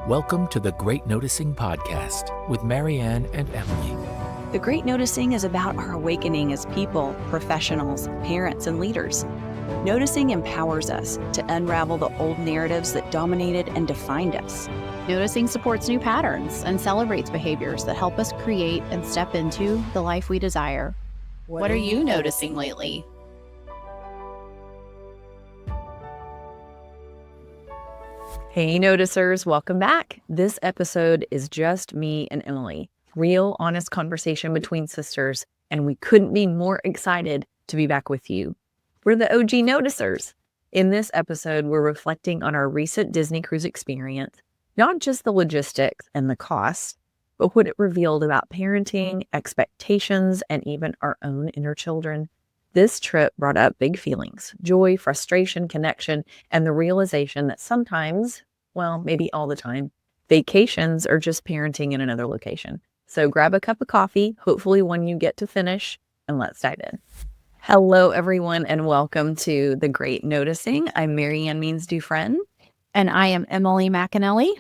Welcome to the Great Noticing Podcast with MaryAnn and Emily. The Great Noticing is about our awakening as people, professionals, parents, and leaders. Noticing empowers us to unravel the old narratives that dominated and defined us. Noticing supports new patterns and celebrates behaviors that help us create and step into the life we desire. What are you noticing lately? Hey noticers, welcome back. This episode is just me and Emily. Real, honest conversation between sisters, and we couldn't be more excited to be back with you. We're the OG noticers. In this episode, we're reflecting on our recent Disney cruise experience, not just the logistics and the cost, but what it revealed about parenting, expectations, and even our own inner children. This trip brought up big feelings, joy, frustration, connection, and the realization that sometimes, well, maybe all the time, vacations are just parenting in another location. So grab a cup of coffee, hopefully one you get to finish, and let's dive in. Hello, everyone, and welcome to The Great Noticing. I'm MaryAnn Means-Dufrene. And I am Emily McAnelly.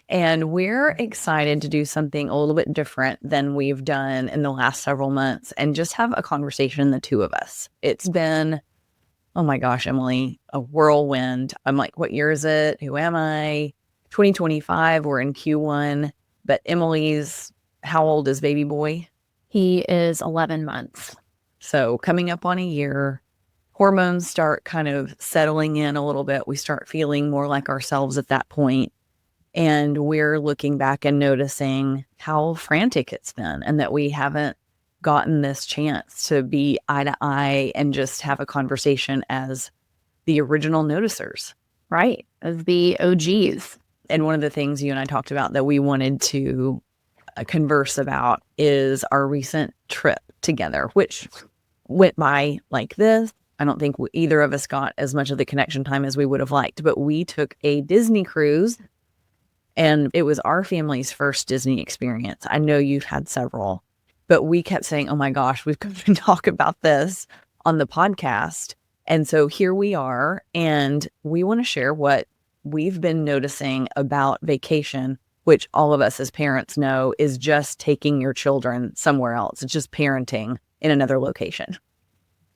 And we're excited to do something a little bit different than we've done in the last several months and just have a conversation, the two of us. It's been, oh my gosh, Emily, a whirlwind. I'm like, what year is it? Who am I? 2025, we're in Q1. But Emily's, how old is baby boy? He is 11 months. So coming up on a year, hormones start kind of settling in a little bit. We start feeling more like ourselves at that point. And we're looking back and noticing how frantic it's been and that we haven't gotten this chance to be eye to eye and just have a conversation as the original noticers. Right, as the OGs. And one of the things you and I talked about that we wanted to converse about is our recent trip together, which went by like this. I don't think either of us got as much of the connection time as we would have liked, but we took a Disney cruise. And it was our family's first Disney experience. I know you've had several, but we kept saying, oh my gosh, we've got to talk about this on the podcast. And so here we are, and we want to share what we've been noticing about vacation, which all of us as parents know is just taking your children somewhere else. It's just parenting in another location.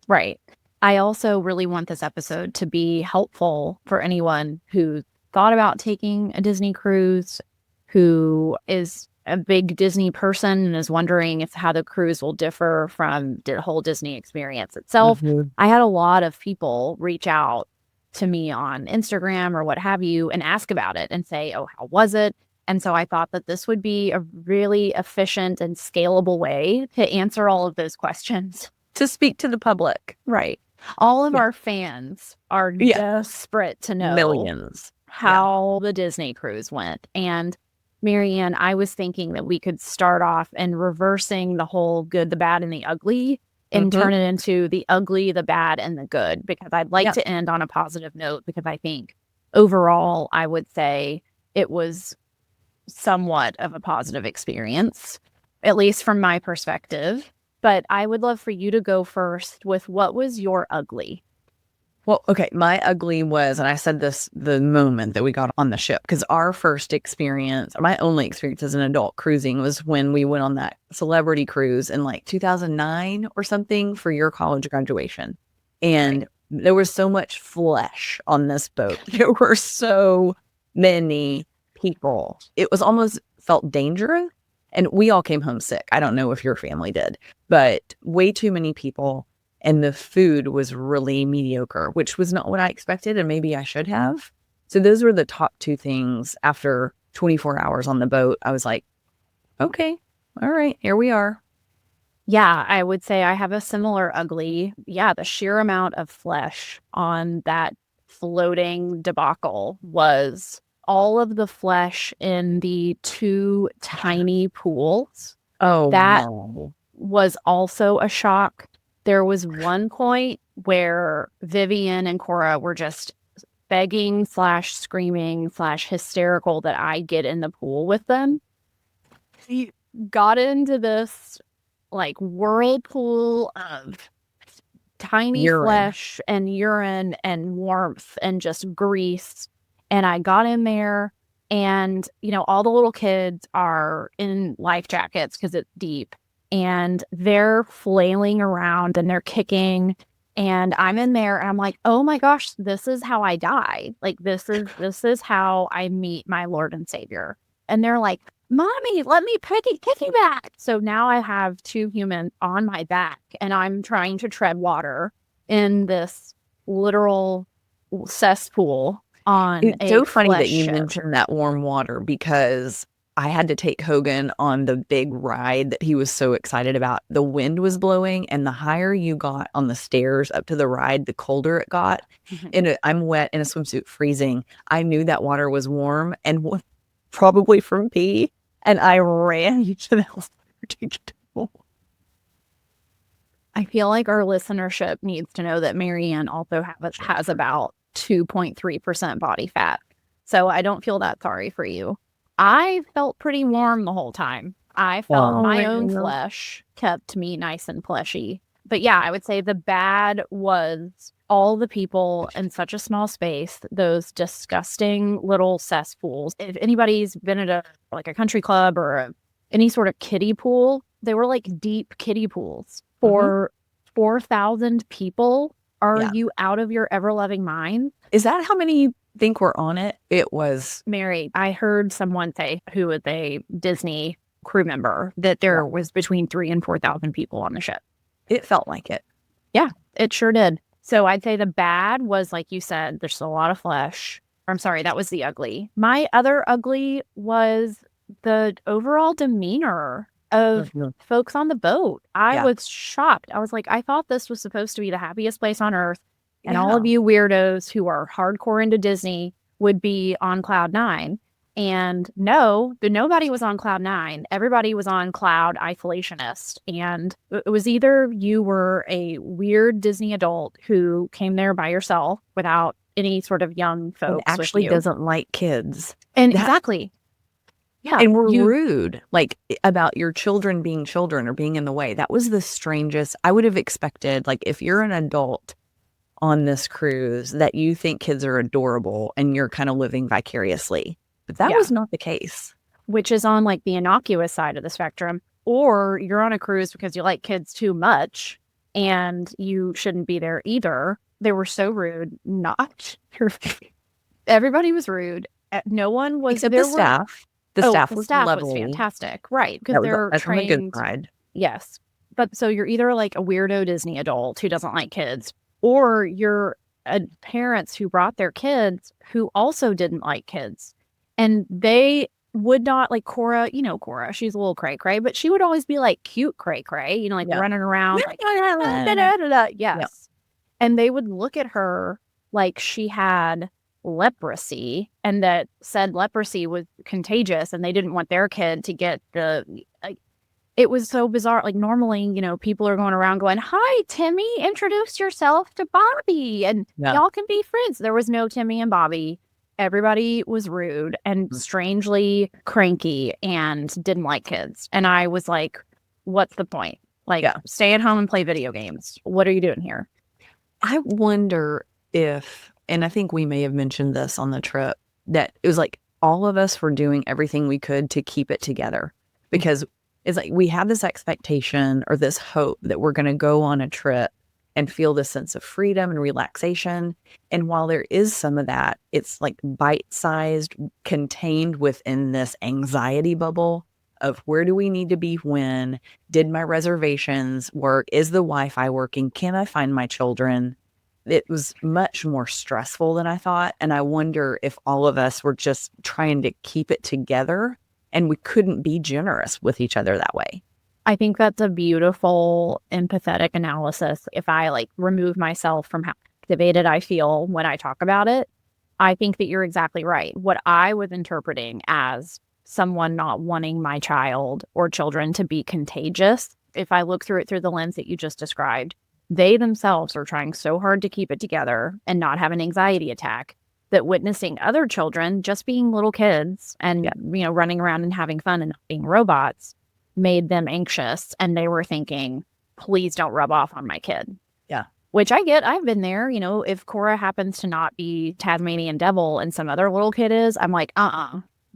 Right. I also really want this episode to be helpful for anyone who thought about taking a Disney cruise, who is a big Disney person and is wondering how the cruise will differ from the whole Disney experience itself. Mm-hmm. I had a lot of people reach out to me on Instagram or what have you and ask about it and say, oh, how was it? And so I thought that this would be a really efficient and scalable way to answer all of those questions. To speak to the public. Right. All of our fans are desperate to know. Millions. How the Disney cruise went. And MaryAnn, I was thinking that we could start off and reversing the whole good, the bad, and the ugly and turn it into the ugly, the bad, and the good, because I'd like to end on a positive note, because I think overall, I would say it was somewhat of a positive experience, at least from my perspective. But I would love for you to go first with what was your ugly? Well, okay, my ugly was, and I said this the moment that we got on the ship, because our first experience, my only experience as an adult cruising was when we went on that celebrity cruise in like 2009 or something for your college graduation. And there was so much flesh on this boat. There were so many people. It was almost felt dangerous. And we all came home sick. I don't know if your family did, but way too many people. And the food was really mediocre, which was not what I expected, and maybe I should have. So those were the top two things. After 24 hours on the boat, I was like, okay, all right, here we are. Yeah, I would say I have a similar ugly. Yeah, the sheer amount of flesh on that floating debacle was all of the flesh in the two tiny pools. Oh, that no. Was also a shock. There was one point where Vivian and Cora were just begging / screaming / hysterical that I get in the pool with them. We got into this like whirlpool of tiny flesh and urine and warmth and just grease. And I got in there And, all the little kids are in life jackets because it's deep. And they're flailing around and they're kicking. And I'm in there and I'm like, oh my gosh, this is how I die. Like, this is how I meet my Lord and Savior. And they're like, Mommy, let me piggyback. So now I have 2 humans on my back and I'm trying to tread water in this literal cesspool on It's a so funny that flesh you ship. mentioned that warm water, because I had to take Hogan on the big ride that he was so excited about. The wind was blowing, and the higher you got on the stairs up to the ride, the colder it got. I'm wet in a swimsuit, freezing. I knew that water was warm and probably from pee, and I ran to the water to get to the pool. I feel like our listenership needs to know that MaryAnn also has about 2.3% body fat. So I don't feel that sorry for you. I felt pretty warm the whole time. I felt my own flesh kept me nice and fleshy. But yeah, I would say the bad was all the people in such a small space, those disgusting little cesspools. If anybody's been at a country club or any sort of kiddie pool, they were like deep kiddie pools. For 4,000 people, are you out of your ever-loving mind? Is that how many you think were on it? It was. Mary, I heard someone say, who was a Disney crew member, that there was between 3,000 and 4,000 people on the ship. It felt like it. Yeah, it sure did. So I'd say the bad was, like you said, there's a lot of flesh. I'm sorry, that was the ugly. My other ugly was the overall demeanor of folks on the boat. I was shocked. I was like, I thought this was supposed to be the happiest place on earth. And all of you weirdos who are hardcore into Disney would be on cloud 9. And no, nobody was on cloud 9. Everybody was on cloud isolationist. And it was either you were a weird Disney adult who came there by yourself without any sort of young folks and actually with you. Doesn't like kids. And exactly. Yeah. And we're rude, like about your children being children or being in the way. That was the strangest. I would have expected, like, if you're an adult on this cruise, that you think kids are adorable and you're kind of living vicariously. But that was not the case. Which is on like the innocuous side of the spectrum. Or you're on a cruise because you like kids too much and you shouldn't be there either. They were so rude. Everybody was rude. No one was. Except the staff. The staff was fantastic. Right. Because they're trained. A good ride. Yes. But so you're either like a weirdo Disney adult who doesn't like kids, or you're parents who brought their kids who also didn't like kids. And they would not, like Cora, Cora, she's a little cray-cray, but she would always be like cute cray-cray, running around. Like, yes. Yeah. And they would look at her like she had leprosy and that said leprosy was contagious and they didn't want their kid to get it was so bizarre. Like normally, people are going around going, hi, Timmy, introduce yourself to Bobby and y'all can be friends. There was no Timmy and Bobby. Everybody was rude and strangely cranky and didn't like kids. And I was like, what's the point? Like, stay at home and play video games. What are you doing here? I wonder if, and I think we may have mentioned this on the trip, that it was like all of us were doing everything we could to keep it together, because it's like we have this expectation or this hope that we're going to go on a trip and feel this sense of freedom and relaxation. And while there is some of that, it's like bite-sized, contained within this anxiety bubble of where do we need to be when? Did my reservations work? Is the Wi-Fi working? Can I find my children? It was much more stressful than I thought. And I wonder if all of us were just trying to keep it together and we couldn't be generous with each other that way. I think that's a beautiful, empathetic analysis. If I remove myself from how activated I feel when I talk about it, I think that you're exactly right. What I was interpreting as someone not wanting my child or children to be contagious, if I look through it through the lens that you just described, they themselves are trying so hard to keep it together and not have an anxiety attack that witnessing other children just being little kids and, running around and having fun and not being robots made them anxious. And they were thinking, please don't rub off on my kid. Yeah. Which I get. I've been there. If Cora happens to not be Tasmanian devil and some other little kid is, I'm like,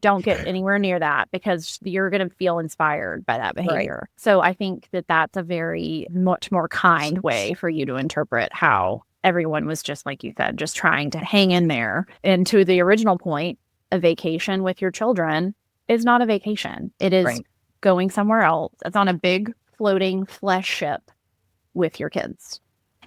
don't get anywhere near that because you're going to feel inspired by that behavior. So I think that that's a very much more kind way for you to interpret how everyone was, just like you said, just trying to hang in there. And to the original point, a vacation with your children is not a vacation. It is going somewhere else. It's on a big floating flesh ship with your kids.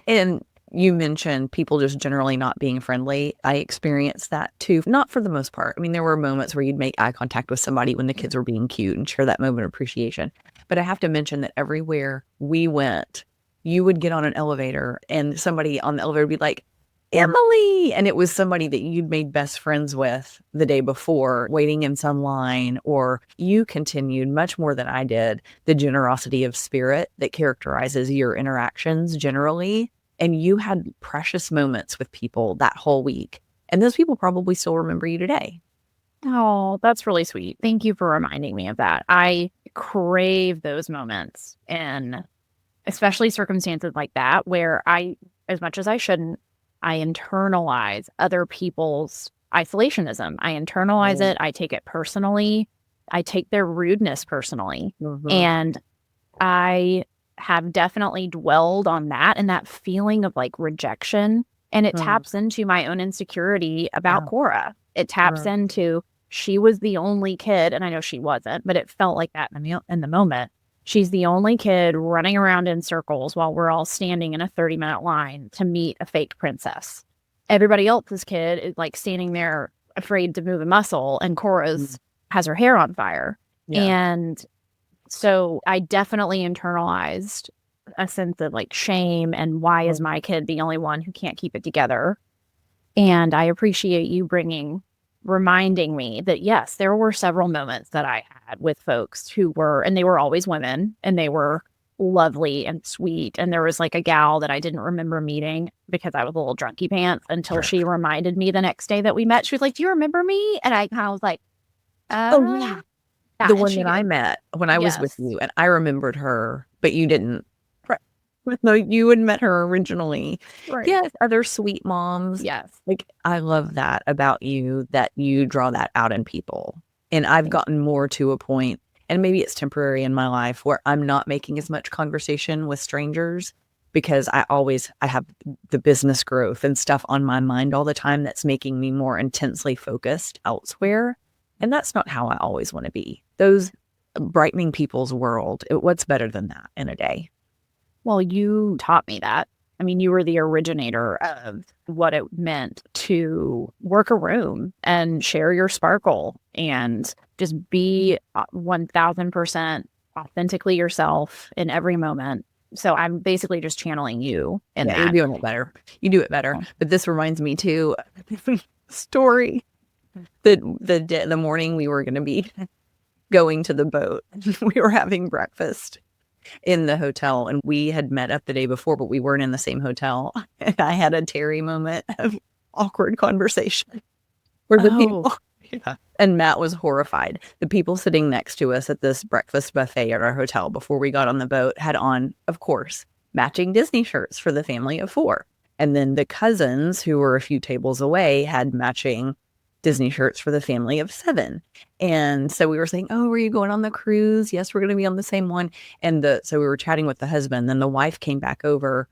And you mentioned people just generally not being friendly. I experienced that too, not for the most part. I mean, there were moments where you'd make eye contact with somebody when the kids were being cute and share that moment of appreciation. But I have to mention that everywhere we went, you would get on an elevator and somebody on the elevator would be like, Emily. And it was somebody that you'd made best friends with the day before, waiting in some line, or you continued much more than I did the generosity of spirit that characterizes your interactions generally. And you had precious moments with people that whole week. And those people probably still remember you today. Oh, that's really sweet. Thank you for reminding me of that. I crave those moments, and especially circumstances like that where I, as much as I shouldn't, I internalize other people's isolationism. I internalize it. I take it personally. I take their rudeness personally. And I have definitely dwelled on that and that feeling of like rejection. And it taps into my own insecurity about Cora. It taps into, she was the only kid, and I know she wasn't, but it felt like that in the moment. She's the only kid running around in circles while we're all standing in a 30-minute line to meet a fake princess. Everybody else's kid is like standing there afraid to move a muscle, and Cora's has her hair on fire. And so I definitely internalized a sense of like shame and why is my kid the only one who can't keep it together? And I appreciate you reminding me that, yes, there were several moments that I had with folks who were, and they were always women, and they were lovely and sweet. And there was like a gal that I didn't remember meeting because I was a little drunky pants until she reminded me the next day that we met. She was like, do you remember me? And I was like, yeah. The one that I met when I was with you, and I remembered her, but you didn't. No, you had met her originally. Yes, other sweet moms. Yes. Like, I love that about you, that you draw that out in people. And I've gotten more to a point, and maybe it's temporary in my life, where I'm not making as much conversation with strangers because I have the business growth and stuff on my mind all the time that's making me more intensely focused elsewhere. And that's not how I always want to be. Those brightening people's world, what's better than that in a day? Well, you taught me that. I mean, you were the originator of what it meant to work a room and share your sparkle and just be 1000% authentically yourself in every moment. So I'm basically just channeling you in that. You're doing it better. You do it better. But this reminds me too, story. The morning we were going to be going to the boat, we were having breakfast in the hotel, and we had met up the day before, but we weren't in the same hotel. And I had a Terry moment of awkward conversation where the people, and Matt was horrified. The people sitting next to us at this breakfast buffet at our hotel before we got on the boat had on, of course, matching Disney shirts for the family of 4. And then the cousins, who were a few tables away, had matching Disney shirts for the family of 7. And so we were saying, oh, are you going on the cruise? Yes, we're going to be on the same one. And so we were chatting with the husband. Then the wife came back over,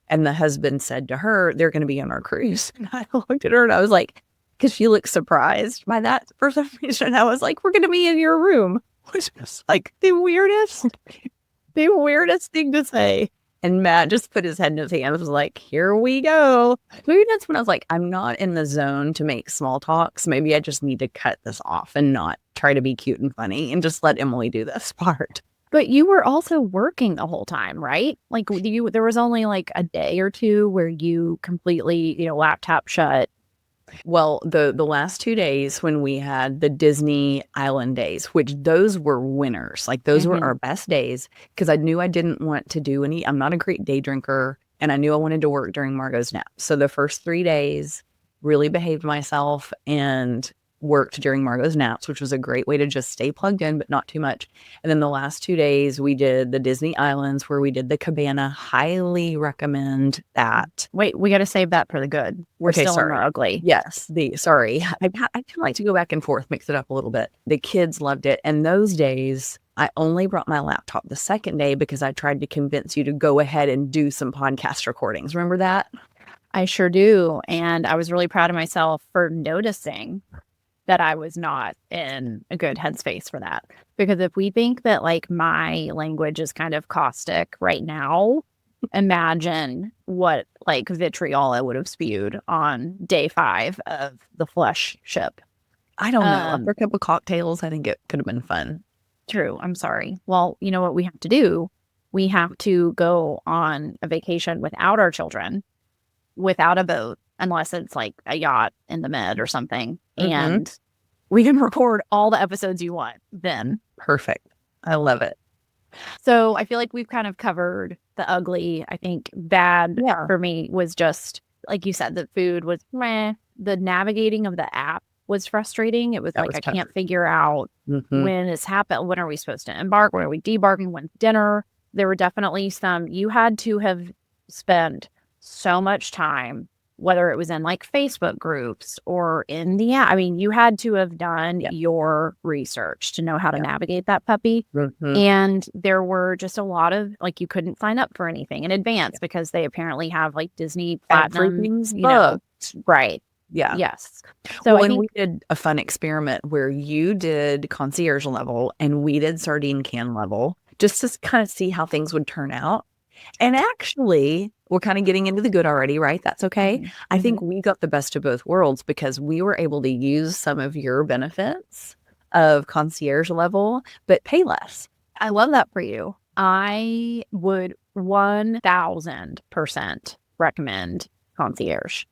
and the husband said to her, they're going to be on our cruise. And I looked at her and I was like, because she looked surprised by that for some reason. I was like, we're going to be in your room, which was like the weirdest thing to say. And Matt just put his head in his hands and was like, here we go. Maybe that's when I was like, I'm not in the zone to make small talks. Maybe I just need to cut this off and not try to be cute and funny and just let Emily do this part. But you were also working the whole time, right? Like there was only like a day or two where you completely, laptop shut. Well, the last 2 days when we had the Disney Island days, which those were winners, like those were our best days, because I knew I didn't want to do I'm not a great day drinker, and I knew I wanted to work during Margot's nap. So the first 3 days really behaved myself and worked during Margot's naps, which was a great way to just stay plugged in, but not too much. And then the last 2 days, we did the Disney Islands where we did the cabana. Highly recommend that. Wait, we got to save that for the good. We're Okay, still sorry. in the ugly. Yes, sorry. I kind of like to go back and forth, mix it up a little bit. The kids loved it. And those days, I only brought my laptop the second day because I tried to convince you to go ahead and do some podcast recordings. Remember that? I sure do. And I was really proud of myself for noticing that I was not in a good headspace for that. Because if we think that like my language is kind of caustic right now, imagine what like vitriol I would have spewed on day 5 of the flesh ship. I don't know. For a couple cocktails, I think it could have been fun. True. I'm sorry. Well, you know what we have to do? We have to go on a vacation without our children, without a boat, unless it's like a yacht in the Med or something. And we can record all the episodes you want then. Perfect. I love it. So I feel like we've kind of covered the ugly. I think bad for me was just, like you said, the food was meh. The navigating of the app was frustrating. It was That like, was I tough. can't figure out when it's happened. When are we supposed to embark? When are we debarking? When's dinner? There were definitely some, you had to have spent so much time, whether it was in like Facebook groups or in the app. I mean, you had to have done your research to know how to navigate that puppy. And there were just a lot of like, you couldn't sign up for anything in advance because they apparently have like Disney Platinum, Everything's you know, right. Yeah. Yes. So I think we did a fun experiment where you did concierge level and we did sardine can level, just to kind of see how things would turn out. And actually, we're kind of getting into the good already, right? That's okay. I think we got the best of both worlds because we were able to use some of your benefits of concierge level, but pay less. I love that for you. I would 1000% recommend concierge,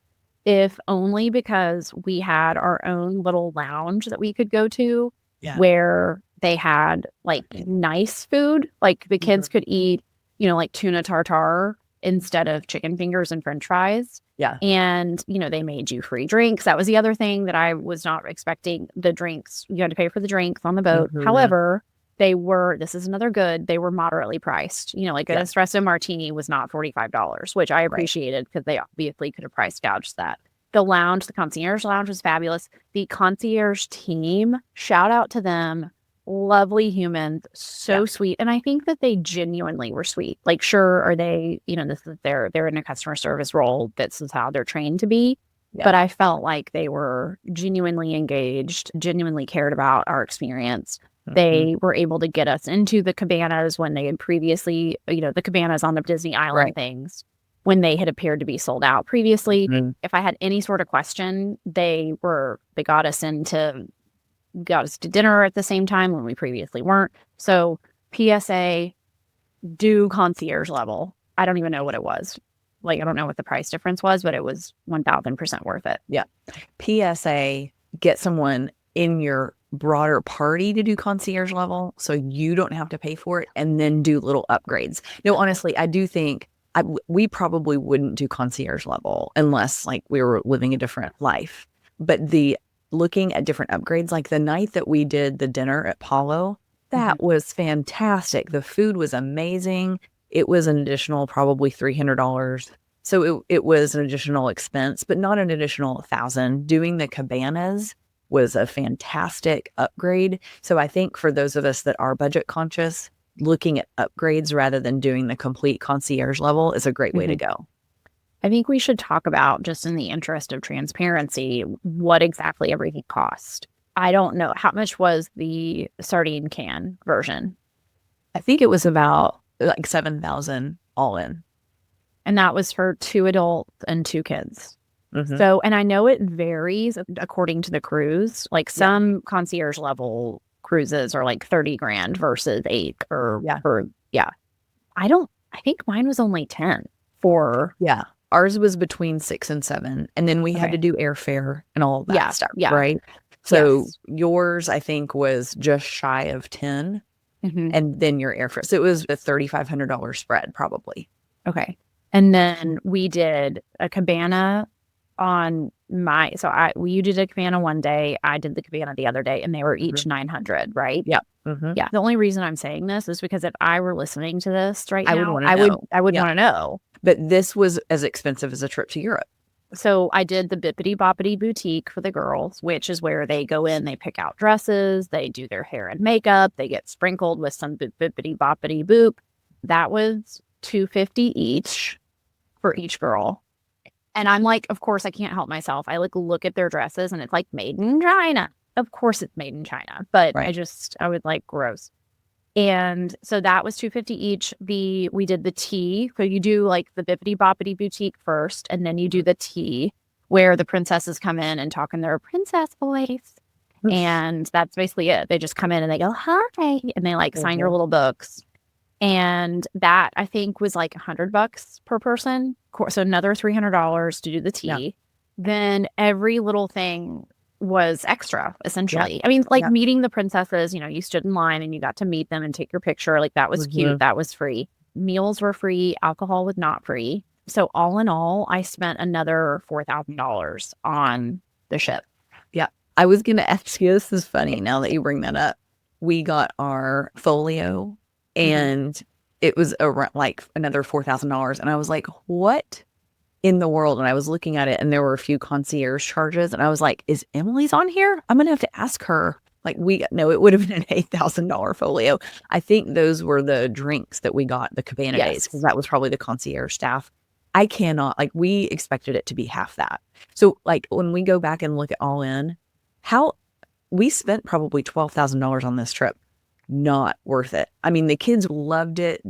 if only because we had our own little lounge that we could go to where they had like nice food. Like the kids could eat, you know, like tuna tartare instead of chicken fingers and french fries. Yeah. And, you know, they made you free drinks. That was the other thing that I was not expecting. The drinks, you had to pay for the drinks on the boat. However, they were, this is another good, they were moderately priced. You know, like an espresso martini was not $45, which I appreciated because they obviously could have price gouged that. The lounge, the concierge lounge was fabulous. The concierge team, shout out to them. Lovely humans, so sweet. And I think that they genuinely were sweet. Like, sure, are they, you know, this is they're in a customer service role. This is how they're trained to be. But I felt like they were genuinely engaged, genuinely cared about our experience. They were able to get us into the cabanas when they had previously, you know, the cabanas on the Disney Island things, when they had appeared to be sold out previously. If I had any sort of question, they got us to dinner at the same time when we previously weren't. So PSA, do concierge level. I don't even know what it was. Like, I don't know what the price difference was, but it was 1000% worth it. Yeah. PSA, get someone in your broader party to do concierge level so you don't have to pay for it, and then do little upgrades. No, honestly, I do think we probably wouldn't do concierge level unless like we were living a different life. But looking at different upgrades, like the night that we did the dinner at Palo, that was fantastic. The food was amazing. It was an additional probably $300. So it was an additional expense, but not an additional $1,000. Doing the cabanas was a fantastic upgrade. So I think for those of us that are budget conscious, looking at upgrades rather than doing the complete concierge level is a great way to go. I think we should talk about, just in the interest of transparency, what exactly everything cost. I don't know. How much was the sardine can version? I think it was about like $7,000 all in. And that was for 2 adults and 2 kids. So, and I know it varies according to the cruise. Like some concierge level cruises are like 30 grand versus 8 or I think mine was only 10 for. Ours was between 6 and 7. And then we had to do airfare and all that stuff. Right. So yours, I think, was just shy of 10. And then your airfare. So it was a $3,500 spread probably. Okay. And then we did a cabana on you did a cabana one day, I did the cabana the other day, and they were each 900, right? Yeah. Yeah. The only reason I'm saying this is because if I were listening to this right I would now, wanna I would know. want Yeah. to know. But this was as expensive as a trip to Europe. So I did the Bippity Boppity Boutique for the girls, which is where they go in, they pick out dresses, they do their hair and makeup, they get sprinkled with some Bippity Boppity Boop. That was $250 each for each girl. And I'm like, of course, I can't help myself. I look at their dresses and it's like made in China. Of course it's made in China, but Right. I would like gross. And so that was $250 each. We did the tea. So you do like the Bippity Boppity Boutique first, and then you do the tea where the princesses come in and talk in their princess voice. And that's basically it. They just come in and they go, hi, and they like sign your little books. And that I think was like $100 per person. So another $300 to do the tea. Yeah. Then every little thing was extra, essentially. Yeah. I mean, like Yeah. meeting the princesses, you stood in line and you got to meet them and take your picture. Like that was cute. That was free. Meals were free. Alcohol was not free. So all in all, I spent another $4,000 on the ship. Yeah. I was going to ask you, this is funny now that you bring that up. We got our folio and it was around like another $4,000. And I was like, what in the world? And I was looking at it and there were a few concierge charges. And I was like, is Emily's on here? I'm going to have to ask her. Like it would have been an $8,000 folio. I think those were the drinks that we got the cabana days, because that was probably the concierge staff. I cannot, like, we expected it to be half that. So like when we go back and look at all in, we spent probably $12,000 on this trip. Not worth it. I mean, the kids loved it.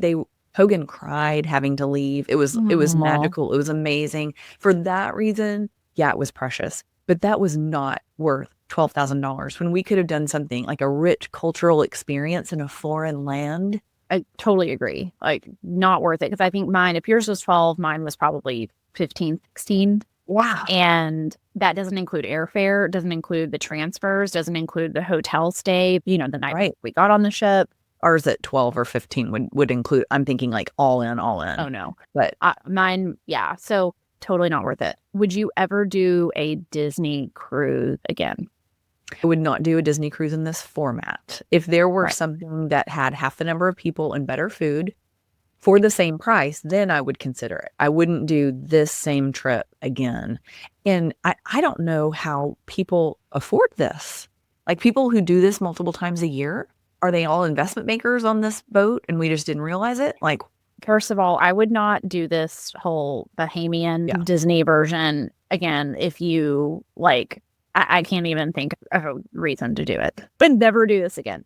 Hogan cried having to leave. It was magical. It was amazing. For that reason, yeah, it was precious. But that was not worth $12,000 when we could have done something like a rich cultural experience in a foreign land. I totally agree. Like, not worth it. Because I think if yours was 12, mine was probably 15, 16. Wow. And that doesn't include airfare, doesn't include the transfers, doesn't include the hotel stay, the night we got on the ship. Ours at 12 or 15 would include, I'm thinking like all in. Oh, no. But mine, yeah. So totally not worth it. Would you ever do a Disney cruise again? I would not do a Disney cruise in this format. If there were something that had half the number of people and better food for the same price, then I would consider it. I wouldn't do this same trip again. And I don't know how people afford this. Like, people who do this multiple times a year, are they all investment bankers on this boat and we just didn't realize it? Like, first of all, I would not do this whole Bahamian Disney version again if you like. I can't even think of a reason to do it, but never do this again.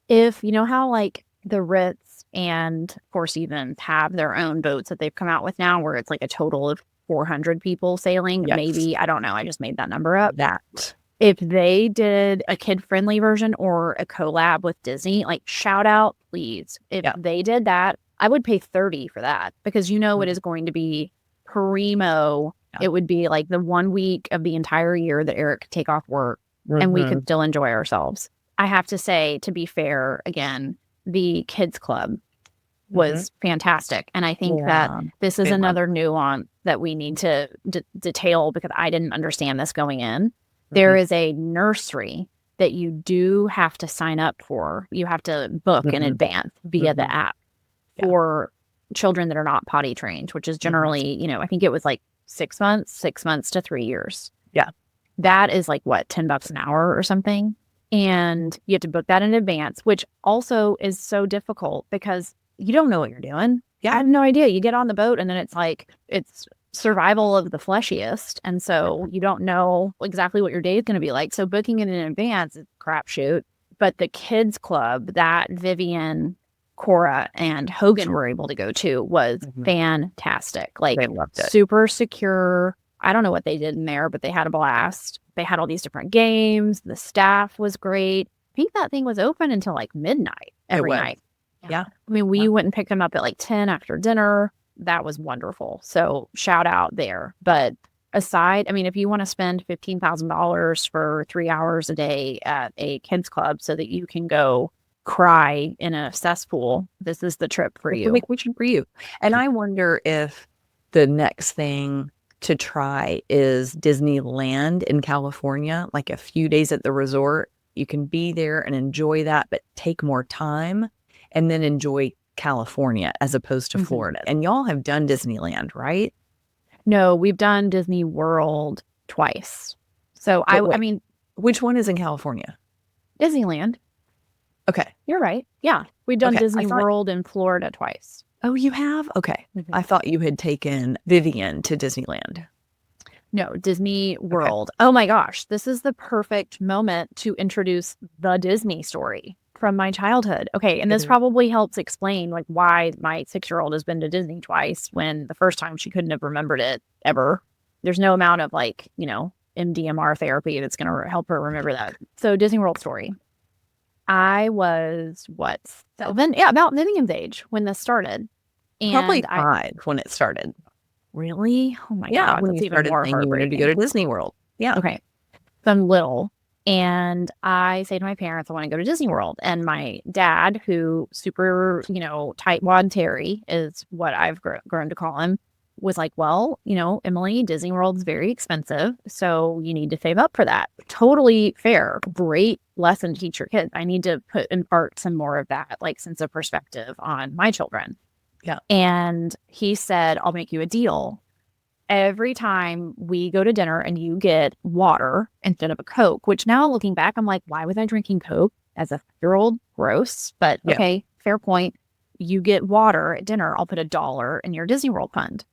If you know how like the Ritz and Four Seasons have their own boats that they've come out with now, where it's like a total of 400 people sailing, maybe, I don't know, I just made that number up. that. If they did a kid-friendly version or a collab with Disney, like, shout out, please. If they did that, I would pay $30 for that, because it is going to be primo. It would be like the 1 week of the entire year that Eric could take off work and we could still enjoy ourselves. I have to say, to be fair, again, the kids club was fantastic. And I think that this is another nuance that we need to detail, because I didn't understand this going in. There is a nursery that you do have to sign up for. You have to book in advance via the app for children that are not potty trained, which is generally, I think it was like 6 months to 3 years. Yeah. That is like what, $10 an hour or something? And you have to book that in advance, which also is so difficult because you don't know what you're doing. I have no idea. You get on the boat and then it's like, it's survival of the fleshiest. And so you don't know exactly what your day is going to be like. So booking it in advance is a crapshoot. But the kids club that Vivian, Cora, and Hogan were able to go to was fantastic. Like, they loved it. Super secure. I don't know what they did in there, but they had a blast. They had all these different games. The staff was great. I think that thing was open until like midnight every night. Yeah. I mean, we went and picked them up at like 10 after dinner. That was wonderful. So shout out there. But aside, I mean, if you want to spend $15,000 for 3 hours a day at a kids club so that you can go cry in a cesspool, this is the trip for you. Vacation for you. And I wonder if the next thing to try is Disneyland in California, like a few days at the resort. You can be there and enjoy that, but take more time and then enjoy California as opposed to Florida. And y'all have done Disneyland, right? No, we've done Disney World twice. So I mean, which one is in California? Disneyland. Okay. You're right. Yeah. We've done Okay, Disney World in Florida twice. Oh, you have? Okay. I thought you had taken Vivian to Disneyland. No, Disney World. Okay. Oh my gosh. This is the perfect moment to introduce the Disney story from my childhood. Okay. And this probably helps explain like why my 6-year-old has been to Disney twice when the first time she couldn't have remembered it ever. There's no amount of like, you know, MDMR therapy that's going to help her remember that. So Disney World story. I was, what, 7? Yeah, about Vivian's age when this started. And probably 5 when it started. Really? Oh my God. When that's you even started more saying you wanted to go to Disney World. Yeah. Okay. So I'm little. And I say to my parents, I want to go to Disney World. And my dad, who super, you know, tightwad Terry is what I've grown to call him, was like, well, you know, Emily, Disney World's very expensive. So you need to save up for that. Totally fair. Great lesson to teach your kids. I need to impart some more of that, like, sense of perspective on my children. Yeah. And he said, I'll make you a deal. Every time we go to dinner and you get water instead of a Coke, which now looking back, I'm like, why was I drinking Coke as a 5-year-old? Gross. But okay, fair point. You get water at dinner. I'll put $1 in your Disney World fund.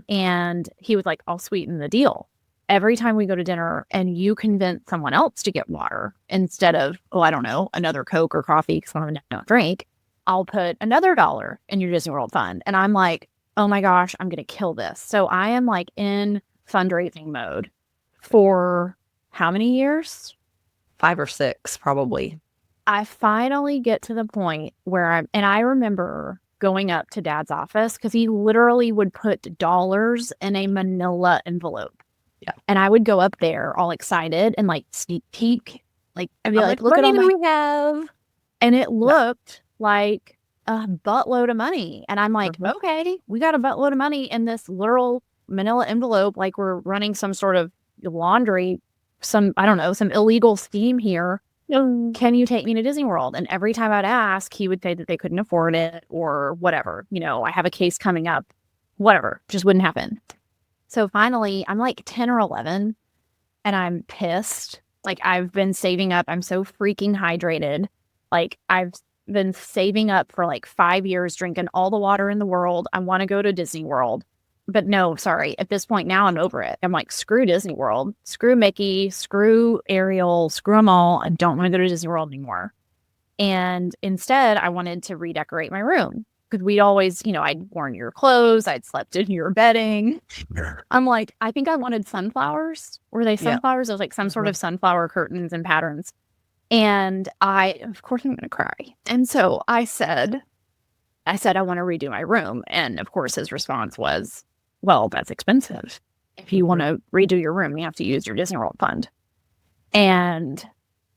And he was like, I'll sweeten the deal. Every time we go to dinner and you convince someone else to get water instead of, oh, I don't know, another Coke or coffee because I don't drink, I'll put another $1 in your Disney World fund. And I'm like, oh my gosh, I'm going to kill this. So I am like in fundraising mode for how many years? 5 or 6, probably. I finally get to the point where I remember going up to Dad's office because he literally would put dollars in a manila envelope. Yeah. And I would go up there all excited and like sneak peek. Like, I'd be like, look at all we have. And it looked like a buttload of money. And I'm like, okay, we got a buttload of money in this literal manila envelope. Like we're running some sort of laundry, some illegal scheme here. Can you take me to Disney World? And every time I'd ask, he would say that they couldn't afford it or whatever. You know, I have a case coming up, whatever, just wouldn't happen. So finally, I'm like 10 or 11 and I'm pissed. Like I've been saving up. I'm so freaking hydrated. Like I've been saving up for like 5 years, drinking all the water in the world. I want to go to Disney World. But no, sorry. At this point now I'm over it. I'm like, screw Disney World, screw Mickey, screw Ariel, screw them all. I don't want to go to Disney World anymore. And instead I wanted to redecorate my room because we'd always, you know, I'd worn your clothes. I'd slept in your bedding. I'm like, I think I wanted sunflowers. Were they sunflowers? Yeah. It was like some sort of sunflower curtains and patterns. And of course I'm going to cry. And so I said, I want to redo my room. And of course his response was, well, that's expensive. If you want to redo your room, you have to use your Disney World fund. And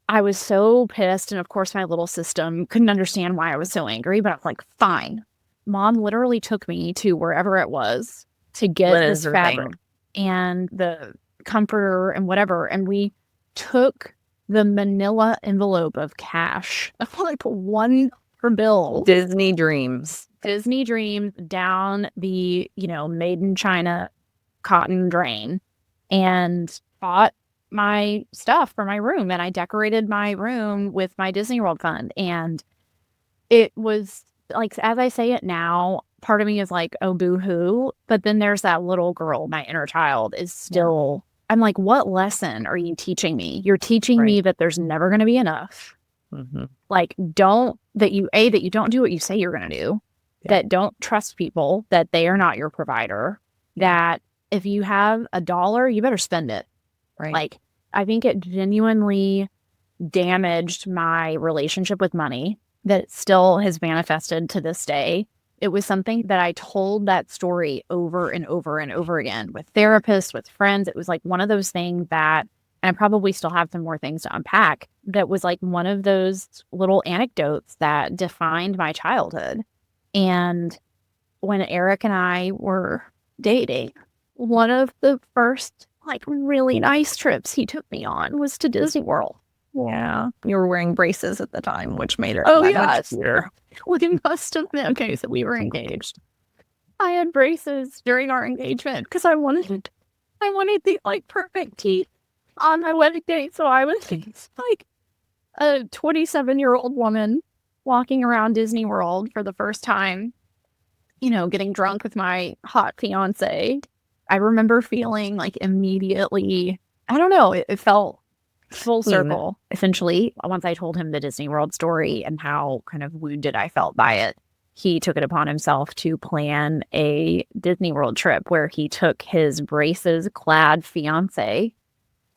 I was so pissed. And of course, my little system couldn't understand why I was so angry. But I was like, fine. Mom literally took me to wherever it was to get this fabric and the comforter and whatever. And we took the manila envelope of cash, like $1 bill. Disney dreams down the, you know, made in China cotton drain and bought my stuff for my room. And I decorated my room with my Disney World fund. And it was like, as I say it now, part of me is like, oh, boo-hoo. But then there's that little girl, my inner child is still, I'm like, what lesson are you teaching me? You're teaching me that there's never going to be enough. Like, that you don't do what you say you're going to do. That don't trust people, that they are not your provider, that if you have $1, you better spend it. Right. Like, I think it genuinely damaged my relationship with money that still has manifested to this day. It was something that I told that story over and over and over again with therapists, with friends. It was like one of those things that, and I probably still have some more things to unpack, that was like one of those little anecdotes that defined my childhood. And when Eric and I were dating, one of the first like really nice trips he took me on was to Disney World. Yeah. You were wearing braces at the time, which made it Oh, that yeah. much cuter. Well, it must have been. Okay, so we were engaged. I had braces during our engagement because I wanted the like perfect teeth on my wedding day. So I was like a 27-year-old woman walking around Disney World for the first time, getting drunk with my hot fiance. I remember feeling like immediately, I don't know, it felt full circle, essentially. Once I told him the Disney World story and how kind of wounded I felt by it, he took it upon himself to plan a Disney World trip where he took his braces-clad fiance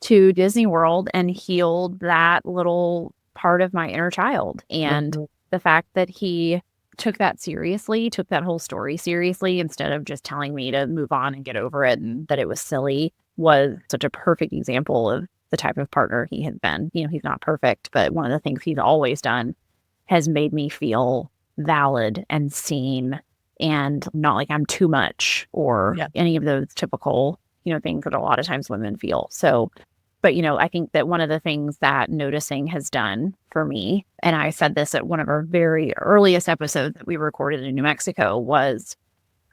to Disney World and healed that little part of my inner child. And the fact that he took that seriously, took that whole story seriously, instead of just telling me to move on and get over it and that it was silly, was such a perfect example of the type of partner he had been. He's not perfect, but one of the things he's always done has made me feel valid and seen and not like I'm too much or any of those typical, things that a lot of times women feel. So, but, I think that one of the things that noticing has done for me, and I said this at one of our very earliest episodes that we recorded in New Mexico, was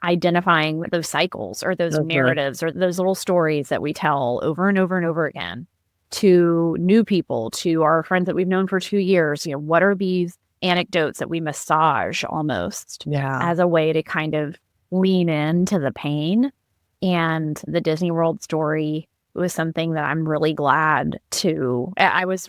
identifying those cycles or those narratives or those little stories that we tell over and over and over again to new people, to our friends that we've known for 2 years. What are these anecdotes that we massage almost as a way to kind of lean into the pain? And the Disney World story was something that I'm really glad I was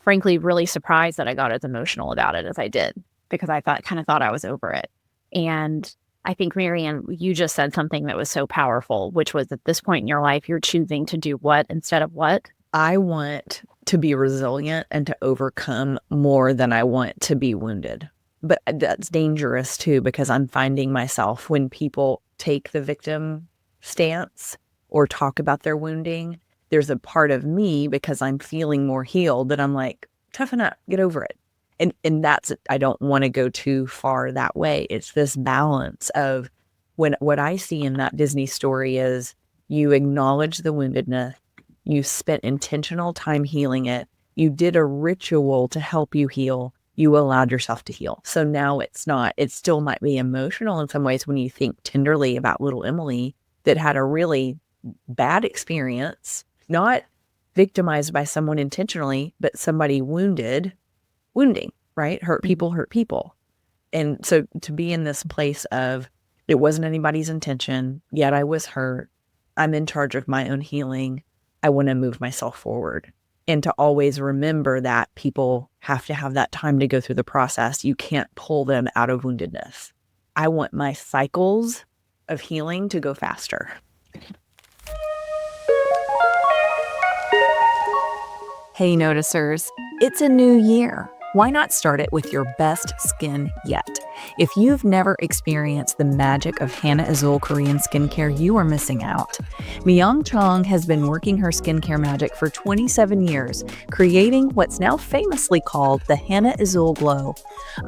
frankly really surprised that I got as emotional about it as I did, because I kind of thought I was over it. And I think, MaryAnn, you just said something that was so powerful, which was at this point in your life, you're choosing to do what instead of what? I want to be resilient and to overcome more than I want to be wounded. But that's dangerous too, because I'm finding myself, when people take the victim stance or talk about their wounding, there's a part of me, because I'm feeling more healed, that I'm like, toughen up, get over it. And that's, I don't want to go too far that way. It's this balance of what I see in that Disney story is you acknowledge the woundedness, you spent intentional time healing it, you did a ritual to help you heal, you allowed yourself to heal. So now it still might be emotional in some ways when you think tenderly about little Emily that had a really bad experience, not victimized by someone intentionally, but somebody wounding, right? Hurt people. And so to be in this place of, it wasn't anybody's intention, yet I was hurt. I'm in charge of my own healing. I want to move myself forward. And to always remember that people have to have that time to go through the process. You can't pull them out of woundedness. I want my cycles of healing to go faster. Hey, noticers, it's a new year. Why not start it with your best skin yet? If you've never experienced the magic of Hannah Azul Korean skincare, you are missing out. Myung Chong has been working her skincare magic for 27 years, creating what's now famously called the Hannah Azul Glow.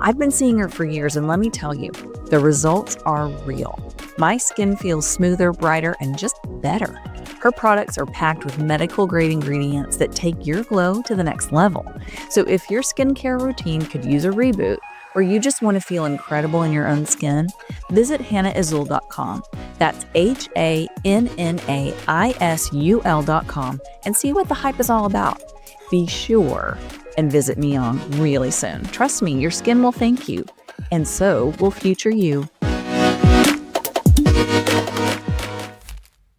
I've been seeing her for years, and let me tell you, the results are real. My skin feels smoother, brighter, and just better. Her products are packed with medical-grade ingredients that take your glow to the next level. So if your skincare routine could use a reboot, or you just want to feel incredible in your own skin, visit hannahazul.com. That's HANNAISUL.com and see what the hype is all about. Be sure and visit Myung really soon. Trust me, your skin will thank you, and so will future you.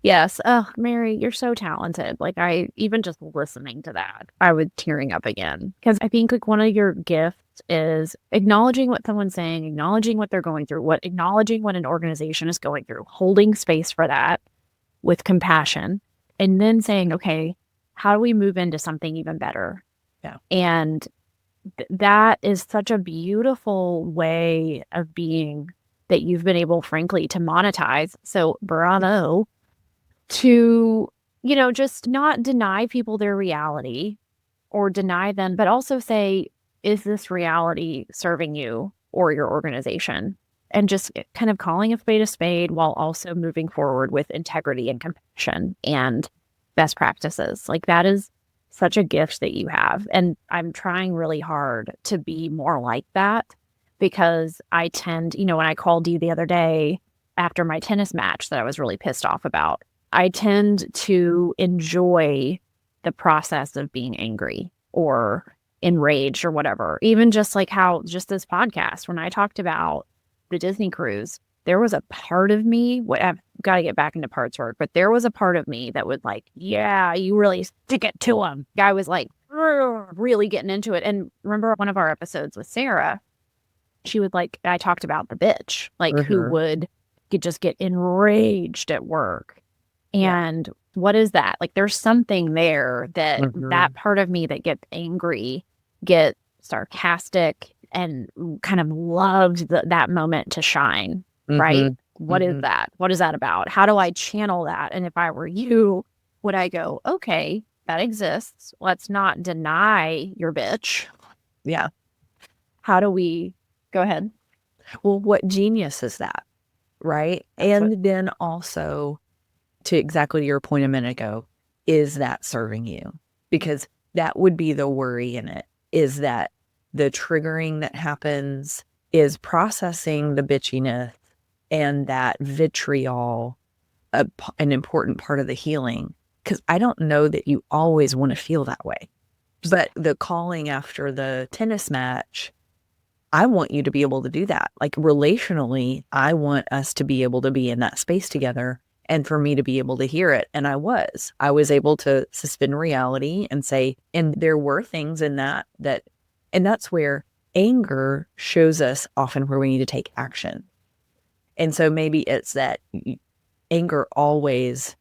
Yes. Oh, Mary, you're so talented. Like, I even just listening to that, I was tearing up again. Because I think like one of your gifts is acknowledging what someone's saying, acknowledging what they're going through, acknowledging what an organization is going through, holding space for that with compassion, and then saying, okay, how do we move into something even better? Yeah. And that is such a beautiful way of being that you've been able, frankly, to monetize. So bravo. To, just not deny people their reality or deny them, but also say, is this reality serving you or your organization? and just kind of calling a spade while also moving forward with integrity and compassion and best practices. Like that is such a gift that you have. And I'm trying really hard to be more like that because I tend, when I called you the other day after my tennis match that I was really pissed off about, I tend to enjoy the process of being angry or enraged or whatever. Even just like how just this podcast, when I talked about the Disney cruise, there was a part of me, I've got to get back into parts work, but there was a part of me that would like, yeah, you really stick it to him. Guy was like really getting into it. And remember one of our episodes with Sarah, she would like, I talked about the bitch, like who would just get enraged at work. And what is that? Like there's something there that that part of me that gets angry, gets sarcastic, and kind of loves that moment to shine, right? What is that? What is that about? How do I channel that? And if I were you, would I go, okay, that exists. Let's not deny your bitch. Yeah. How do we go ahead? Well, what genius is that? Right. Then also to exactly your point a minute ago, is that serving you? Because that would be the worry in it, is that the triggering that happens is processing the bitchiness and that vitriol, an important part of the healing. Because I don't know that you always want to feel that way. But the calling after the tennis match, I want you to be able to do that. Like relationally, I want us to be able to be in that space together and for me to be able to hear it. And I was able to suspend reality and say, and there were things in that, and that's where anger shows us often where we need to take action. And so maybe it's that anger always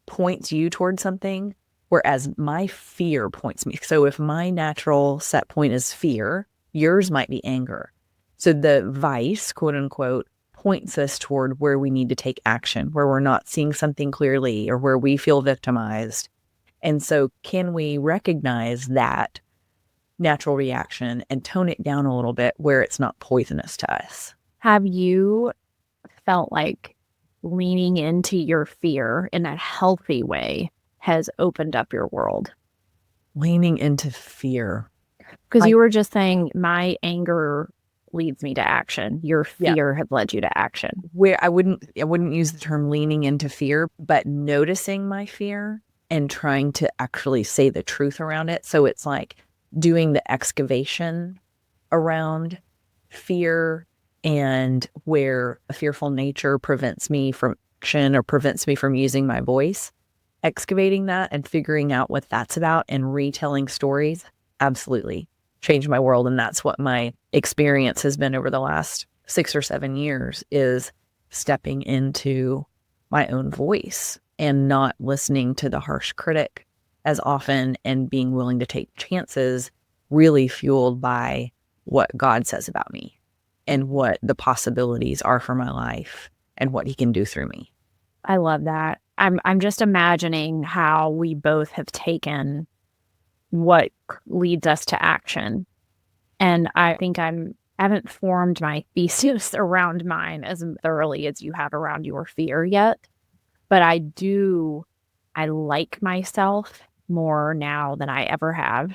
points you towards something, whereas my fear points me. So if my natural set point is fear, yours might be anger. So the vice, quote unquote, points us toward where we need to take action, where we're not seeing something clearly or where we feel victimized. And so can we recognize that natural reaction and tone it down a little bit where it's not poisonous to us? Have you felt like leaning into your fear in a healthy way has opened up your world? Leaning into fear. Because you were just saying my anger leads me to action. Your fear has led you to action. Where I wouldn't use the term leaning into fear, but noticing my fear and trying to actually say the truth around it. So it's like doing the excavation around fear and where a fearful nature prevents me from action or prevents me from using my voice. Excavating that and figuring out what that's about and retelling stories absolutely changed my world. And that's what my experience has been over the last 6 or 7 years, is stepping into my own voice and not listening to the harsh critic as often and being willing to take chances, really fueled by what God says about me and what the possibilities are for my life and what he can do through me. I love that. I'm just imagining how we both have taken what leads us to action. And I think I haven't formed my thesis around mine as thoroughly as you have around your fear yet. But I like myself more now than I ever have.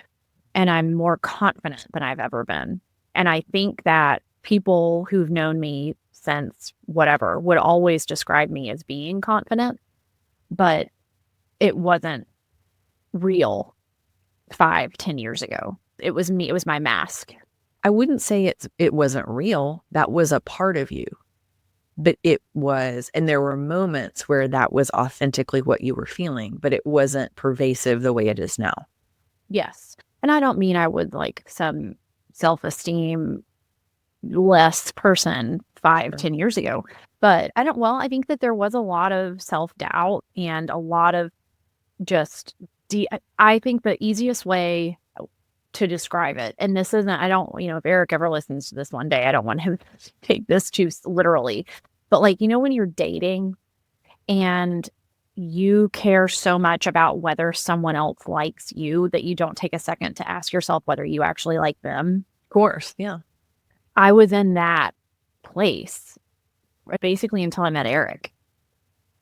And I'm more confident than I've ever been. And I think that people who've known me since whatever would always describe me as being confident, but it wasn't real 5-10 years ago. It was me. It was my mask. I wouldn't say it wasn't real. That was a part of you. But it was, and there were moments where that was authentically what you were feeling, but it wasn't pervasive the way it is now. Yes. And I don't mean I would like some self-esteem less person 5-10 years ago, but I think that there was a lot of self-doubt and a lot of just, I think the easiest way to describe it, and this isn't, if Eric ever listens to this one day, I don't want him to take this too literally, but like, when you're dating and you care so much about whether someone else likes you that you don't take a second to ask yourself whether you actually like them. Of course. Yeah. I was in that place, basically until I met Eric.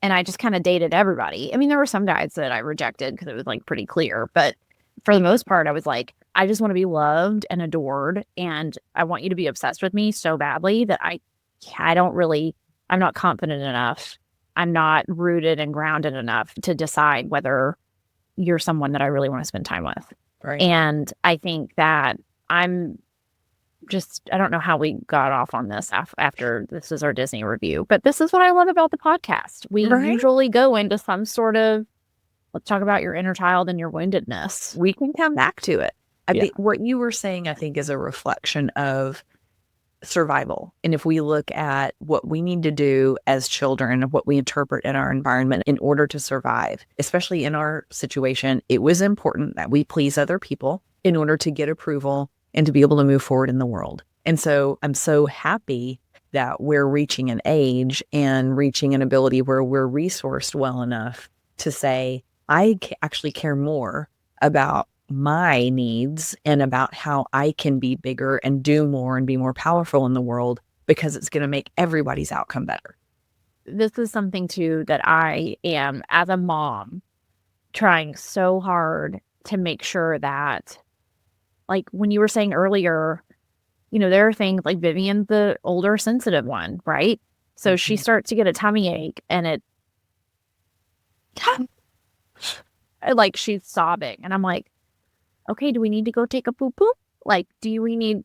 And I just kind of dated everybody. I mean, there were some guys that I rejected because it was like pretty clear. But for the most part, I was like, I just want to be loved and adored. And I want you to be obsessed with me so badly that I'm not confident enough. I'm not rooted and grounded enough to decide whether you're someone that I really want to spend time with. Right. And I think that I don't know how we got off on this after this is our Disney review, but this is what I love about the podcast. We usually go into some sort of, let's talk about your inner child and your woundedness. We can come back to it. I think what you were saying, I think, is a reflection of survival. And if we look at what we need to do as children, what we interpret in our environment in order to survive, especially in our situation, it was important that we please other people in order to get approval and to be able to move forward in the world. And so I'm so happy that we're reaching an age and reaching an ability where we're resourced well enough to say, I actually care more about my needs and about how I can be bigger and do more and be more powerful in the world, because it's going to make everybody's outcome better. This is something too that I am, as a mom, trying so hard to make sure that, like when you were saying earlier, there are things like Vivian's the older sensitive one, right? So she starts to get a tummy ache and like she's sobbing, and I'm like, okay, do we need to go take a poo-poo? Like, do we need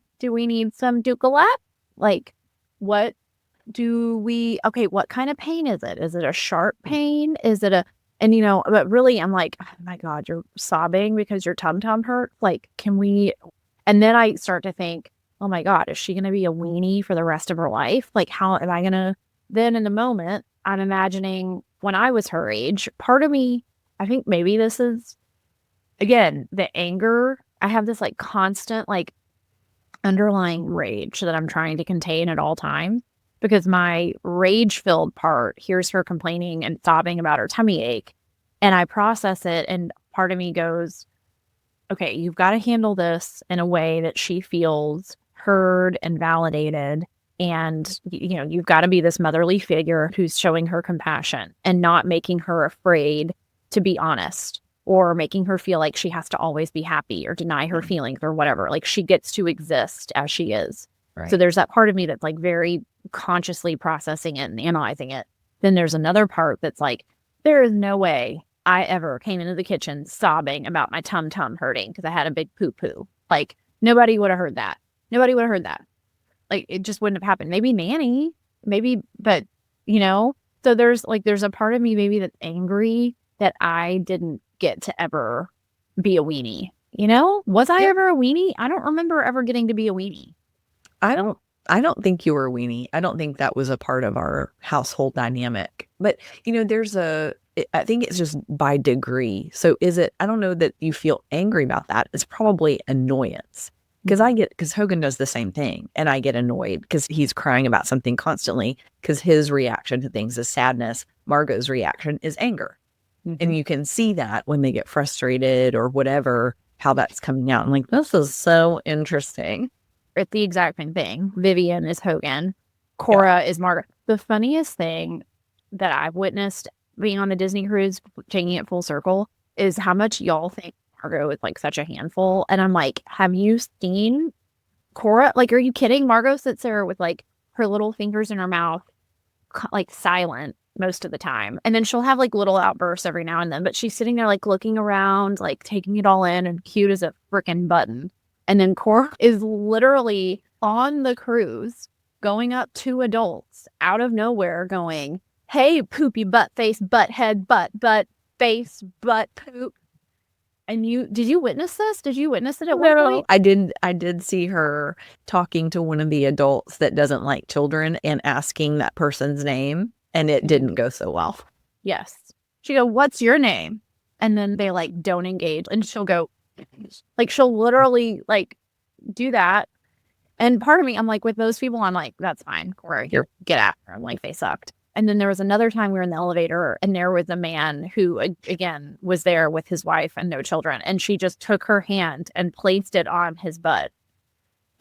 some Ducalat? Like, what kind of pain is it? Is it a sharp pain? Is it but really I'm like, oh my God, you're sobbing because your tum-tum hurts. Like, can we, and then I start to think, oh my God, is she going to be a weenie for the rest of her life? Like, how am I going to, then in the moment, I'm imagining when I was her age, part of me, I think maybe this is, again, the anger. I have this like constant like underlying rage that I'm trying to contain at all times, because my rage-filled part hears her complaining and sobbing about her tummy ache, and I process it, and part of me goes, okay, you've got to handle this in a way that she feels heard and validated, and you've got to be this motherly figure who's showing her compassion and not making her afraid to be honest, or making her feel like she has to always be happy or deny her feelings or whatever. Like, she gets to exist as she is. Right. So there's that part of me that's like very consciously processing it and analyzing it. Then there's another part that's like, there is no way I ever came into the kitchen sobbing about my tum-tum hurting because I had a big poo-poo. Like, nobody would have heard that. Nobody would have heard that. Like, it just wouldn't have happened. Maybe Nanny, but so there's a part of me maybe that's angry that I didn't get to ever be a weenie. Was I ever a weenie? I don't remember ever getting to be a weenie. I don't think you were a weenie. I don't think that was a part of our household dynamic. But, I think it's just by degree. So I don't know that you feel angry about that. It's probably annoyance. Because Hogan does the same thing, and I get annoyed because he's crying about something constantly, because his reaction to things is sadness. Margot's reaction is anger. Mm-hmm. And you can see that when they get frustrated or whatever, how that's coming out. I'm like, this is so interesting. It's the exact same thing. Vivian is Hogan. Cora is Margot. The funniest thing that I've witnessed being on a Disney cruise, taking it full circle, is how much y'all think Margot is like such a handful. And I'm like, have you seen Cora? Like, are you kidding? Margot sits there with like her little fingers in her mouth, like silent most of the time. And then she'll have like little outbursts every now and then, but she's sitting there like looking around, like taking it all in, and cute as a freaking button. And then Cora is literally on the cruise going up to adults out of nowhere going, hey, poopy butt face, butt head, butt face, butt poop. And did you witness this? Did you witness it at one point? I did see her talking to one of the adults that doesn't like children and asking that person's name, and it didn't go so well. Yes. She go, what's your name? And then they like don't engage, and she'll go, like, she'll literally like do that. And part of me, I'm like, with those people, I'm like, that's fine, Cora, here, get after them. Like, they sucked. And then there was another time we were in the elevator, and there was a man who, again, was there with his wife and no children. And she just took her hand and placed it on his butt.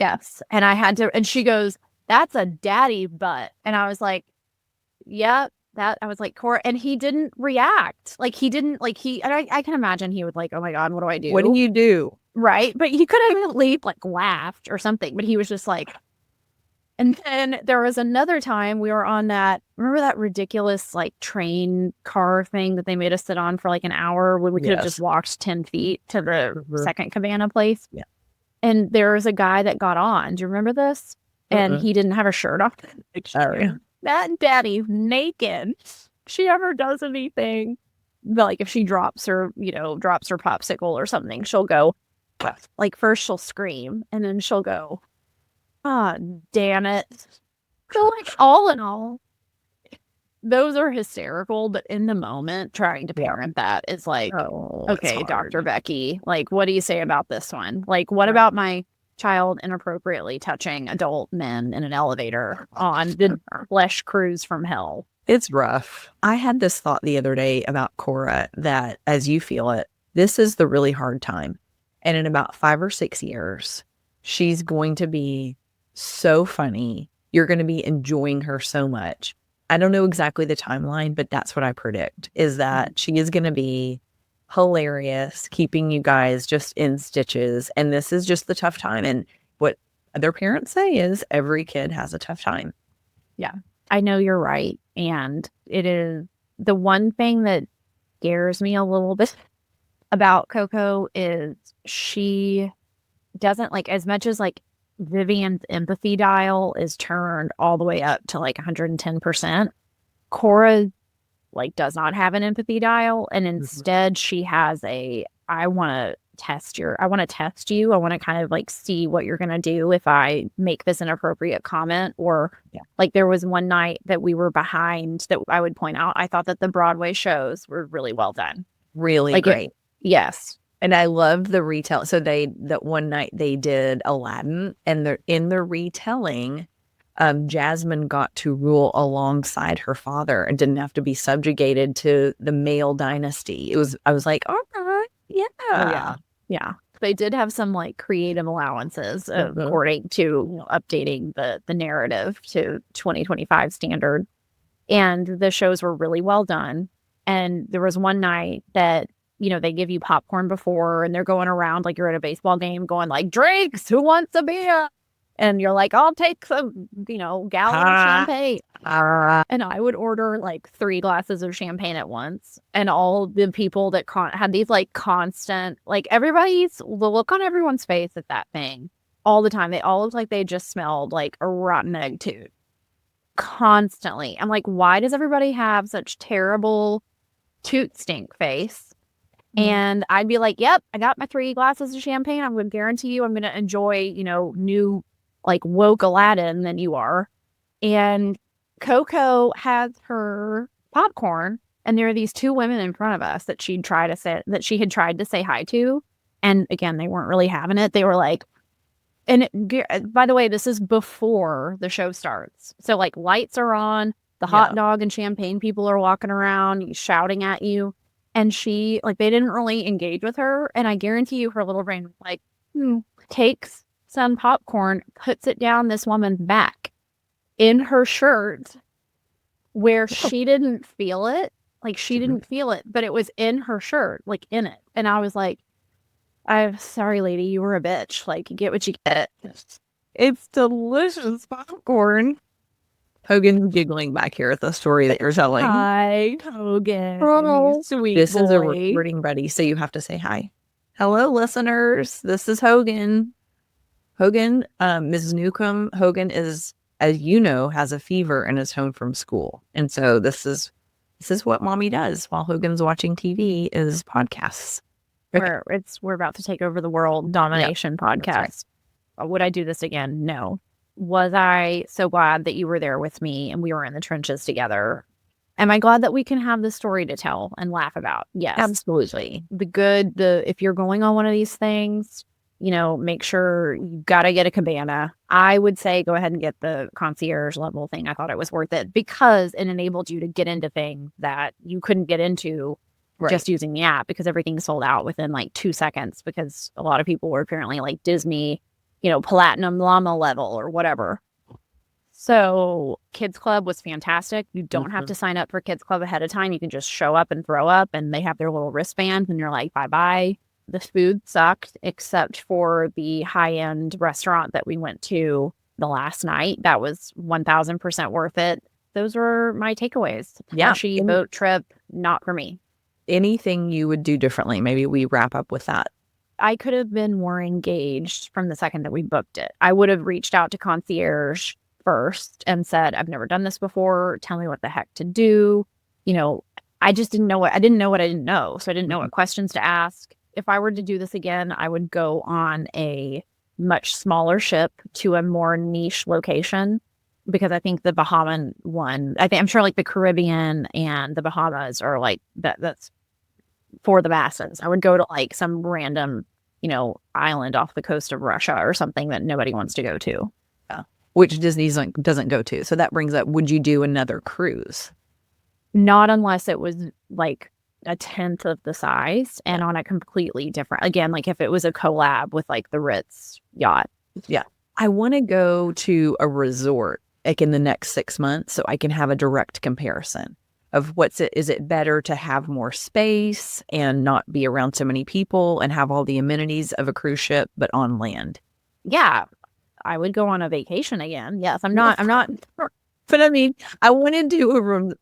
Yes. And I had to, and she goes, that's a daddy butt. And I was like, yep. I was like, Cora, and he didn't react. Like he didn't, like and I can imagine he would like, oh my God, what do I do? What do you do? Right. But he could have at least like laughed or something, but he was just like, and then there was another time we were on remember that ridiculous like train car thing that they made us sit on for like an hour when we could have just walked 10 feet to the second cabana place? Yeah. And there was a guy that got on. Do you remember this? And he didn't have a shirt on. That daddy naked. She ever does anything, but like if she drops her popsicle or something, she'll go, like first she'll scream and then she'll go, ah, damn it. So like all in all, those are hysterical, but in the moment trying to parent that is like, okay, Dr. Becky, like what do you say about this one? Like what about my child inappropriately touching adult men in an elevator on the flesh cruise from hell? It's rough. I had this thought the other day about Cora that as you feel it, this is the really hard time. And in about 5 or 6 years, she's going to be so funny. You're going to be enjoying her so much. I don't know exactly the timeline, but that's what I predict, is that she is going to be hilarious, keeping you guys just in stitches. And this is just the tough time. And what other parents say is every kid has a tough time. Yeah, I know you're right. And it is the one thing that scares me a little bit about Coco is she doesn't like, as much as like Vivian's empathy dial is turned all the way up to like 110%. Cora like does not have an empathy dial, and instead she has I want to test you. I want to kind of like see what you're going to do if I make this inappropriate comment. Or like there was one night that we were behind that I would point out. I thought that the Broadway shows were really well done. Really like great. Yes. And I loved the retell. So that one night they did Aladdin, and in the retelling, Jasmine got to rule alongside her father and didn't have to be subjugated to the male dynasty. I was like, all right, yeah. They did have some like creative allowances according to updating the narrative to 2025 standard. And the shows were really well done. And there was one night that, they give you popcorn before and they're going around like you're at a baseball game going like, drinks, who wants a beer? And you're like, I'll take some, gallon of champagne. And I would order like 3 glasses of champagne at once. And all the people that had these like constant, like the look on everyone's face at that thing all the time. They all looked like they just smelled like a rotten egg toot constantly. I'm like, why does everybody have such terrible toot stink face? And I'd be like, yep, I got my 3 glasses of champagne. I'm going to guarantee you I'm going to enjoy, new like woke Aladdin than you are. And Coco has her popcorn, and there are these 2 women in front of us that she had tried to say hi to. And again, they weren't really having it. They were like, by the way, this is before the show starts. So like lights are on, the hot dog and champagne people are walking around shouting at you. And she, like, they didn't really engage with her. And I guarantee you her little brain was like, takes some popcorn, puts it down this woman's back in her shirt where she didn't feel it. Like, she didn't feel it, but it was in her shirt, like, in it. And I was like, I'm sorry, lady, you were a bitch. Like, you get what you get. It's delicious popcorn. Hogan's giggling back here at the story that you're telling. Hi, Hogan. Sweet This boy. is a recording buddy, so you have to say hi. Hello, listeners. This is Hogan. Hogan, Mrs. Newcomb, Hogan is, as you know, has a fever and is home from school. And so this is what mommy does while Hogan's watching TV is podcasts. We're about to take over the world domination podcast. Right. Would I do this again? No. Was I so glad that you were there with me and we were in the trenches together? Am I glad that we can have this story to tell and laugh about? Yes. Absolutely. If you're going on one of these things, make sure you got to get a cabana. I would say go ahead and get the concierge level thing. I thought it was worth it because it enabled you to get into things that you couldn't get into just using the app, because everything sold out within like 2 seconds because a lot of people were apparently like Disney, platinum llama level or whatever. So Kids Club was fantastic. You don't have to sign up for Kids Club ahead of time. You can just show up and throw up, and they have their little wristbands, and you're like, bye-bye. The food sucked, except for the high-end restaurant that we went to the last night. That was 1,000% worth it. Those were my takeaways. Yeah. Flashy boat trip, not for me. Anything you would do differently? Maybe we wrap up with that. I could have been more engaged from the second that we booked it. I would have reached out to concierge first and said, I've never done this before. Tell me what the heck to do. You know, I just didn't know what I didn't know. So I didn't know what questions to ask. If I were to do this again, I would go on a much smaller ship to a more niche location, because I think the Bahaman one, I'm sure like the Caribbean and the Bahamas are like that's for the masses. I would go to like some random, island off the coast of Russia or something that nobody wants to go to. Yeah. Which Disney doesn't go to. So that brings up, would you do another cruise? Not unless it was like a tenth of the size and on a completely different, again, like if it was a collab with like the Ritz yacht. Yeah. I want to go to a resort like in the next 6 months so I can have a direct comparison of is it better to have more space and not be around so many people and have all the amenities of a cruise ship, but on land? Yeah. I would go on a vacation again. Yes. I'm not, but I mean, I want to do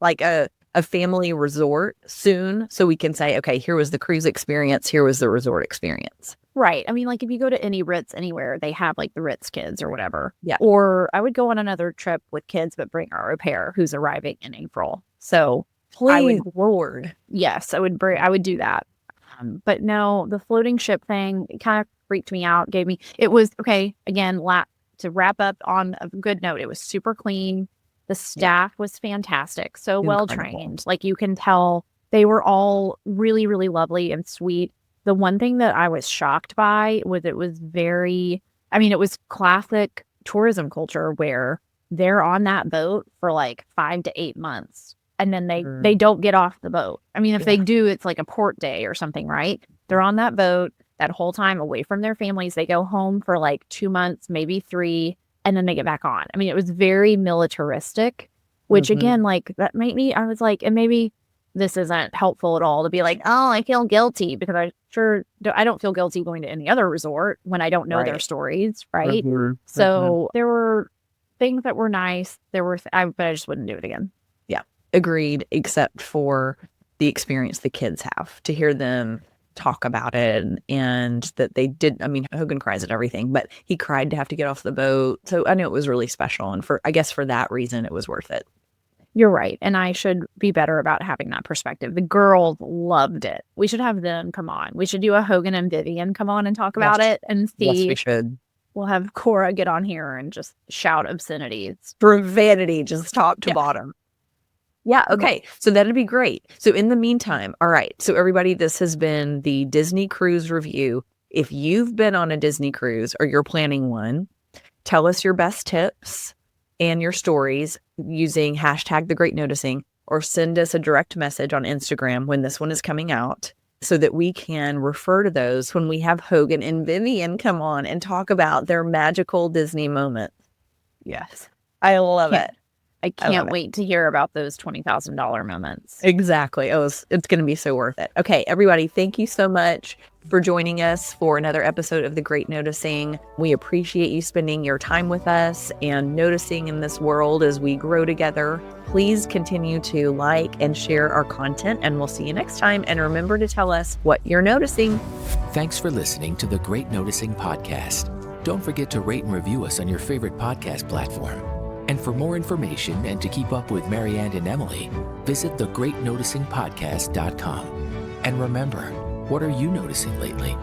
a family resort soon so we can say, okay, here was the cruise experience, here was the resort experience. Right. I mean, like if you go to any Ritz anywhere, they have like the Ritz kids or whatever. Yeah. Or I would go on another trip with kids, but bring our au pair who's arriving in April. So please, Lord. Yes, I would do that. But no, the floating ship thing, it kind of freaked me out. It was, okay, again, to wrap up on a good note, it was super clean. The staff was fantastic. So well trained. Like you can tell they were all really, really lovely and sweet. The one thing that I was shocked by was it was it was classic tourism culture where they're on that boat for like 5 to 8 months. And then they don't get off the boat. I mean, if they do, it's like a port day or something, right? They're on that boat that whole time away from their families. They go home for like 2 months, maybe 3, and then they get back on. I mean, it was very militaristic, which again, like that made me, I was like, and maybe this isn't helpful at all to be like, oh, I feel guilty, because I don't feel guilty going to any other resort when I don't know their stories, right? So there were things that were nice. But I just wouldn't do it again. Yeah, agreed, except for the experience the kids have, to hear them talk about it, and that they did. I mean, Hogan cries at everything, but he cried to have to get off the boat. So I knew it was really special. And I guess for that reason, it was worth it. You're right. And I should be better about having that perspective. The girls loved it. We should have them come on. We should do a Hogan and Vivian come on and talk about it and see. Yes, we should. We'll have Cora get on here and just shout obscenities. Profanity, just top to bottom. Yeah, okay. So that'd be great. So in the meantime, all right. So everybody, this has been the Disney Cruise Review. If you've been on a Disney cruise or you're planning one, tell us your best tips and your stories using hashtag The Great Noticing, or send us a direct message on Instagram when this one is coming out, so that we can refer to those when we have Hogan and Vivian come on and talk about their magical Disney moments. Yes. I love it. I can't wait to hear about those $20,000 moments. Exactly. Oh, it's going to be so worth it. Okay, everybody, thank you so much for joining us for another episode of The Great Noticing. We appreciate you spending your time with us and noticing in this world as we grow together. Please continue to like and share our content, and we'll see you next time. And remember to tell us what you're noticing. Thanks for listening to the Great Noticing podcast. Don't forget to rate and review us on your favorite podcast platform. And for more information and to keep up with MaryAnn and Emily, visit thegreatnoticingpodcast.com. And remember, what are you noticing lately?